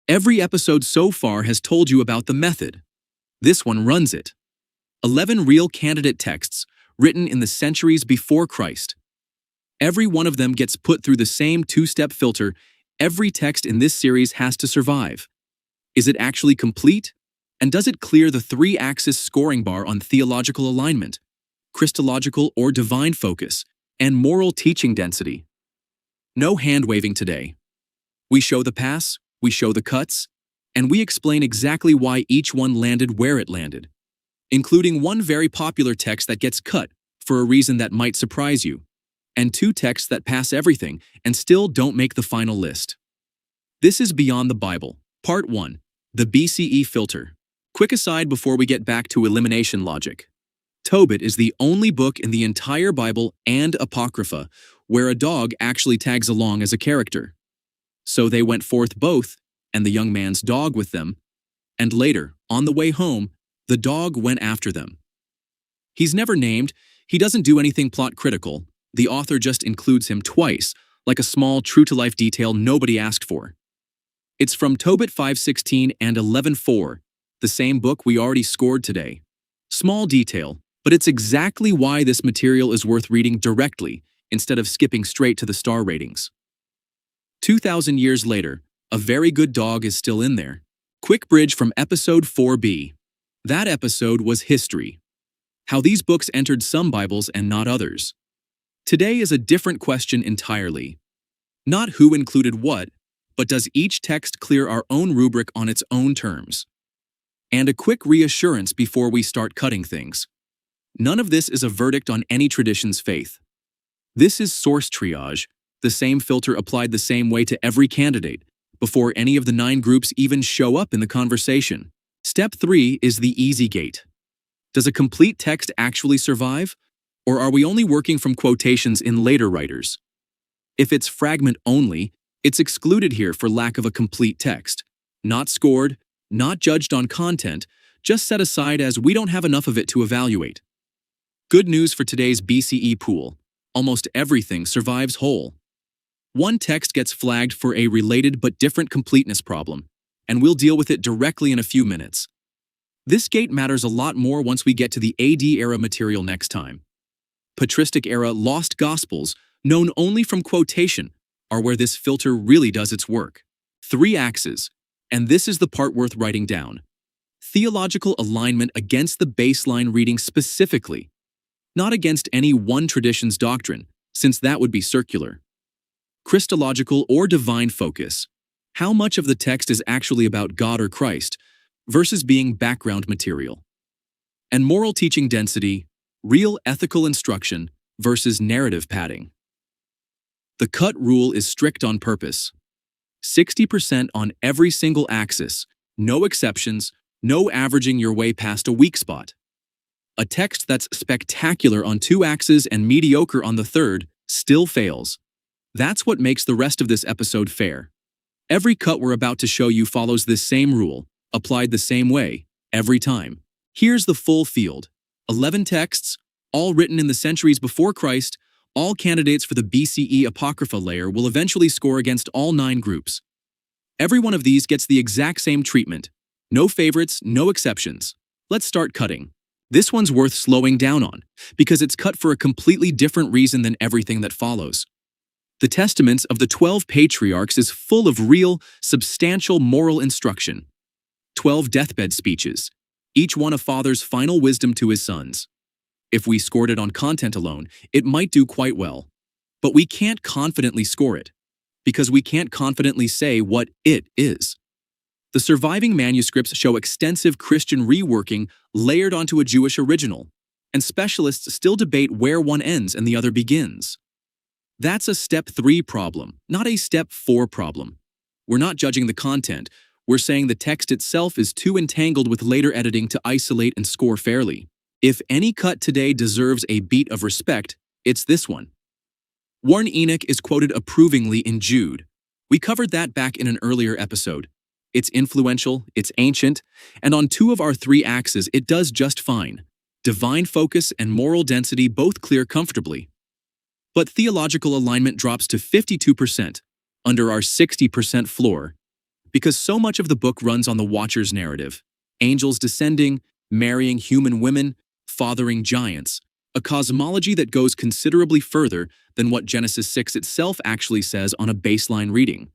Every episode so far has told you about the method. This one runs it. 11 real candidate texts written in the centuries before Christ. Every one of them gets put through the same two-step filter. Every text in this series has to survive. Is it actually complete? And does it clear the three-axis scoring bar on theological alignment, Christological or divine focus, and moral teaching density? No hand-waving today. We show the pass, we show the cuts, and we explain exactly why each one landed where it landed, including one very popular text that gets cut for a reason that might surprise you, and two texts that pass everything and still don't make the final list. This is Beyond the Bible, Part 1, the BCE filter. Quick aside before we get back to elimination logic. Tobit is the only book in the entire Bible and Apocrypha where a dog actually tags along as a character. So they went forth both, and the young man's dog with them, and later, on the way home, the dog went after them. He's never named, he doesn't do anything plot critical, the author just includes him twice, like a small true-to-life detail nobody asked for. It's from Tobit 5:16 and 11:4, the same book we already scored today. Small detail, but it's exactly why this material is worth reading directly instead of skipping straight to the star ratings. 2,000 years later, a very good dog is still in there. Quick bridge from episode 4b. That episode was history. How these books entered some Bibles and not others. Today is a different question entirely. Not who included what, but does each text clear our own rubric on its own terms? And a quick reassurance before we start cutting things. None of this is a verdict on any tradition's faith. This is source triage, the same filter applied the same way to every candidate, before any of the 9 groups even show up in the conversation. Step 3 is the easy gate. Does a complete text actually survive? Or are we only working from quotations in later writers? If it's fragment only, it's excluded here for lack of a complete text. Not scored, not judged on content, just set aside as we don't have enough of it to evaluate. Good news for today's BCE pool. Almost everything survives whole. One text gets flagged for a related but different completeness problem, and we'll deal with it directly in a few minutes. This gate matters a lot more once we get to the AD era material next time. Patristic era lost gospels, known only from quotation, are where this filter really does its work. 3 axes, and this is the part worth writing down. Theological alignment against the baseline reading specifically, not against any one tradition's doctrine, since that would be circular. Christological or divine focus. How much of the text is actually about God or Christ versus being background material? And moral teaching density, real ethical instruction versus narrative padding. The cut rule is strict on purpose. 60% on every single axis, no exceptions, no averaging your way past a weak spot. A text that's spectacular on 2 axes and mediocre on the 3rd still fails. That's what makes the rest of this episode fair. Every cut we're about to show you follows this same rule, applied the same way, every time. Here's the full field. 11 texts, all written in the centuries before Christ, all candidates for the BCE Apocrypha layer will eventually score against all 9 groups. Every one of these gets the exact same treatment. No favorites, no exceptions. Let's start cutting. This one's worth slowing down on, because it's cut for a completely different reason than everything that follows. The Testaments of the 12 patriarchs is full of real, substantial moral instruction. 12 deathbed speeches, each one a father's final wisdom to his sons. If we scored it on content alone, it might do quite well. But we can't confidently score it, because we can't confidently say what it is. The surviving manuscripts show extensive Christian reworking layered onto a Jewish original, and specialists still debate where one ends and the other begins. That's a step 3 problem, not a step 4 problem. We're not judging the content, we're saying the text itself is too entangled with later editing to isolate and score fairly. If any cut today deserves a beat of respect, it's this one. Warren Enoch is quoted approvingly in Jude. We covered that back in an earlier episode. It's influential, it's ancient, and on 2 of our 3 axes it does just fine. Divine focus and moral density both clear comfortably. But theological alignment drops to 52%, under our 60% floor, because so much of the book runs on the Watcher's narrative. Angels descending, marrying human women, fathering giants, a cosmology that goes considerably further than what Genesis 6 itself actually says on a baseline reading.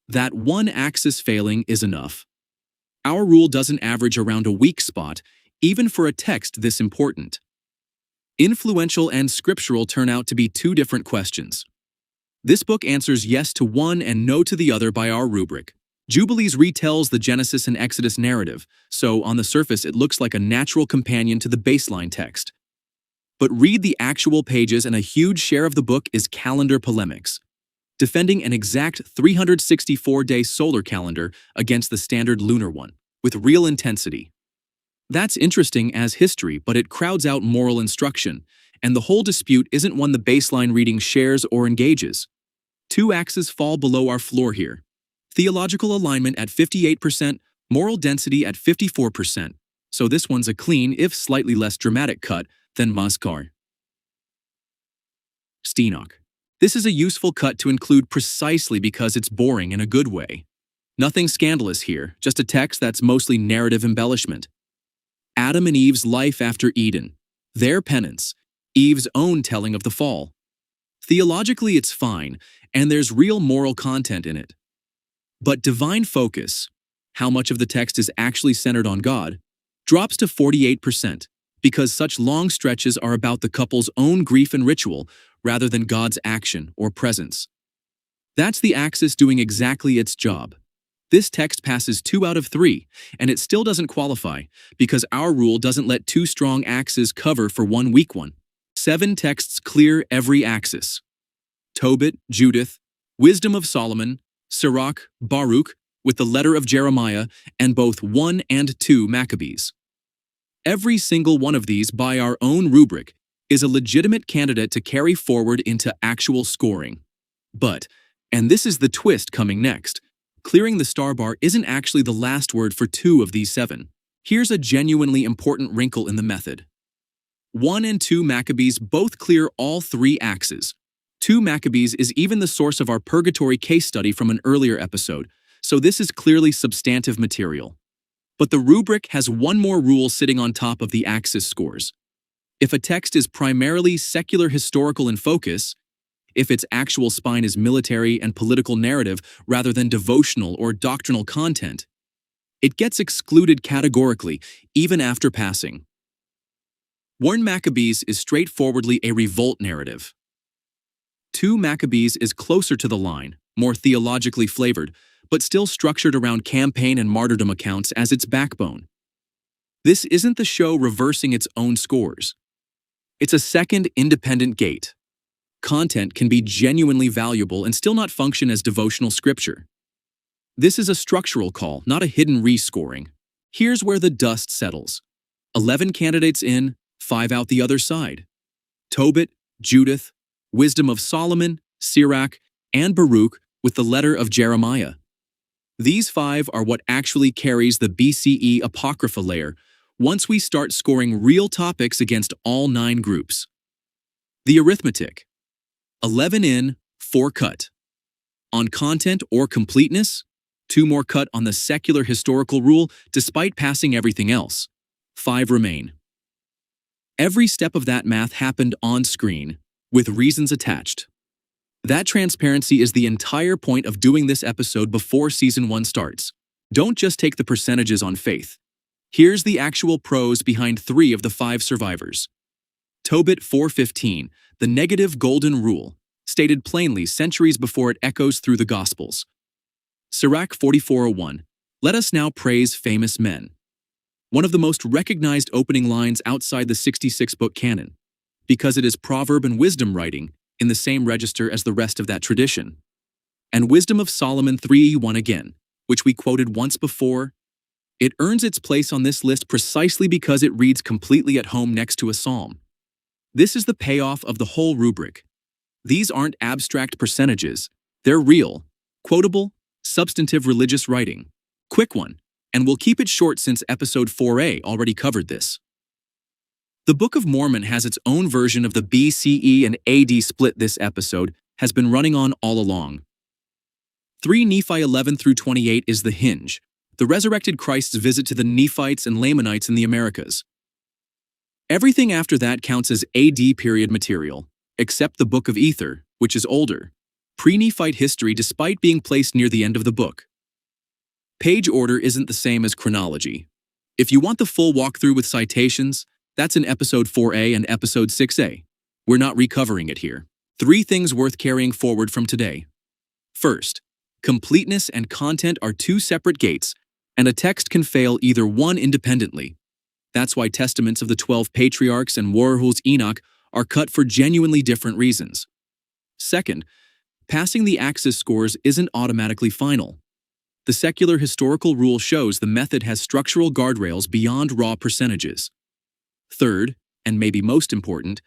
That one axis failing is enough. Our rule doesn't average around a weak spot, even for a text this important. Influential and scriptural turn out to be two different questions. This book answers yes to one and no to the other by our rubric. Jubilees retells the Genesis and Exodus narrative, so on the surface it looks like a natural companion to the baseline text. But read the actual pages and a huge share of the book is calendar polemics, defending an exact 364-day solar calendar against the standard lunar one, with real intensity. That's interesting as history, but it crowds out moral instruction, and the whole dispute isn't one the baseline reading shares or engages. Two axes fall below our floor here. Theological alignment at 58%, moral density at 54%, so this one's a clean, if slightly less dramatic cut than Maskar. Stenoch. This is a useful cut to include precisely because it's boring in a good way. Nothing scandalous here, just a text that's mostly narrative embellishment. Adam and Eve's life after Eden, their penance, Eve's own telling of the fall. Theologically it's fine, and there's real moral content in it. But divine focus, how much of the text is actually centered on God, drops to 48%, because such long stretches are about the couple's own grief and ritual rather than God's action or presence. That's the axis doing exactly its job. This text passes 2 out of 3, and it still doesn't qualify because our rule doesn't let 2 strong axes cover for 1 weak one. 7 texts clear every axis. Tobit, Judith, Wisdom of Solomon, Sirach, Baruch, with the letter of Jeremiah, and both 1 and 2 Maccabees. Every single one of these, by our own rubric, is a legitimate candidate to carry forward into actual scoring. But, and this is the twist coming next, clearing the star bar isn't actually the last word for 2 of these 7. Here's a genuinely important wrinkle in the method. 1 and 2 Maccabees both clear all 3 axes. 2 Maccabees is even the source of our purgatory case study from an earlier episode, so this is clearly substantive material. But the rubric has one more rule sitting on top of the axis scores. If a text is primarily secular historical in focus, if its actual spine is military and political narrative rather than devotional or doctrinal content, it gets excluded categorically, even after passing. 1 Maccabees is straightforwardly a revolt narrative. 2 Maccabees is closer to the line, more theologically flavored, but still structured around campaign and martyrdom accounts as its backbone. This isn't the show reversing its own scores. It's a second independent gate. Content can be genuinely valuable and still not function as devotional scripture. This is a structural call, not a hidden rescoring. Here's where the dust settles. 11 candidates in, 5 out the other side. Tobit, Judith, Wisdom of Solomon, Sirach, and Baruch with the letter of Jeremiah. These 5 are what actually carries the BCE Apocrypha layer once we start scoring real topics against all 9 groups. The arithmetic. 11 in, 4 cut. On content or completeness, 2 more cut on the secular historical rule despite passing everything else. 5 remain. Every step of that math happened on screen, with reasons attached. That transparency is the entire point of doing this episode before Season 1 starts. Don't just take the percentages on faith. Here's the actual prose behind 3 of the 5 survivors. Tobit 4:15, the negative golden rule, stated plainly centuries before it echoes through the Gospels. Sirach 44:1, let us now praise famous men. One of the most recognized opening lines outside the 66-book canon, because it is proverb and wisdom writing, in the same register as the rest of that tradition. And Wisdom of Solomon 3:1 again, which we quoted once before. It earns its place on this list precisely because it reads completely at home next to a psalm. This is the payoff of the whole rubric. These aren't abstract percentages. They're real, quotable, substantive religious writing. Quick one, and we'll keep it short since episode 4a already covered this. The Book of Mormon has its own version of the BCE and AD split. This episode has been running on all along. 3 Nephi 11 through 28 is the hinge, the resurrected Christ's visit to the Nephites and Lamanites in the Americas. Everything after that counts as AD period material, except the Book of Ether, which is older, pre-Nephite history despite being placed near the end of the book. Page order isn't the same as chronology. If you want the full walkthrough with citations, that's in episode 4A and episode 6A. We're not recovering it here. 3 things worth carrying forward from today. First, completeness and content are 2 separate gates, and a text can fail either one independently. That's why testaments of the 12 patriarchs and Warahul's Enoch are cut for genuinely different reasons. Second, passing the Axis scores isn't automatically final. The secular historical rule shows the method has structural guardrails beyond raw percentages. Third, and maybe most important,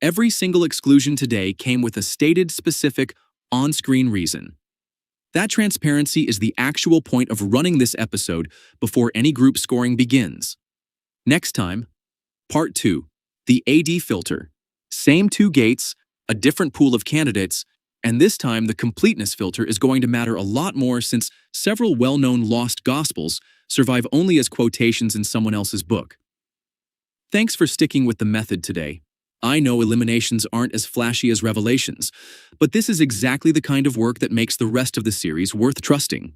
every single exclusion today came with a stated, specific, on-screen reason. That transparency is the actual point of running this episode before any group scoring begins. Next time, Part 2, the AD filter. Same 2 gates, a different pool of candidates, and this time the completeness filter is going to matter a lot more since several well-known lost gospels survive only as quotations in someone else's book. Thanks for sticking with the method today. I know eliminations aren't as flashy as revelations, but this is exactly the kind of work that makes the rest of the series worth trusting.